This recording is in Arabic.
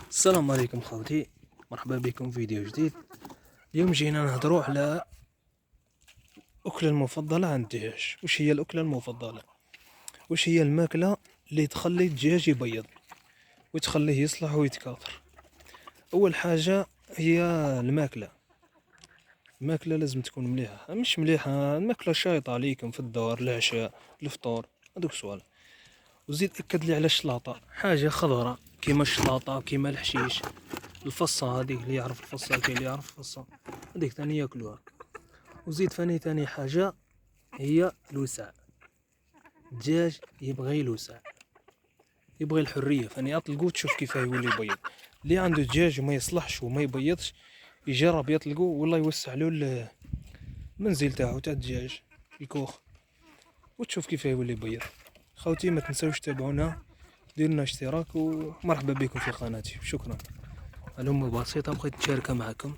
السلام عليكم خوتي، مرحبا بكم في فيديو جديد. اليوم جينا نهضروا على الأكلة المفضلة عند الدجاج. وش هي الأكلة المفضلة؟ وش هي الماكلة اللي تخلي الدجاج يبيض وتخليه يصلح ويتكاثر؟ أول حاجة هي الماكلة. الماكلة لازم تكون مليحة، مش مليحة الماكلة شايطة عليكم في الدار، العشاء، الفطور، هذوك سؤال. وزيد أكد لي على الشلاطة، حاجة خضراء كيما الشلاطة كيما الحشيش، الفصة هذيك اللي يعرف الفصة، كاين اللي يعرف الفصة هذيك ثاني ياكلوها. وزيد ثاني حاجة هي الوسع. الدجاج يبغي الوسع، يبغي الحرية. فاني اطلقو تشوف كيف يولي يبيض. اللي عنده دجاج وما يصلحش وما يبيضش يجرب يطلقو والله يوسع له المنزل تاعو تاع الدجاج، الكوخ، وتشوف كيف يولي يبيض. خوتي ما تنسوش تابعونا، ديروا لنا اشتراك، ومرحبا بكم في قناتي. شكرا. معلومة بسيطة بغيت نشاركها معكم.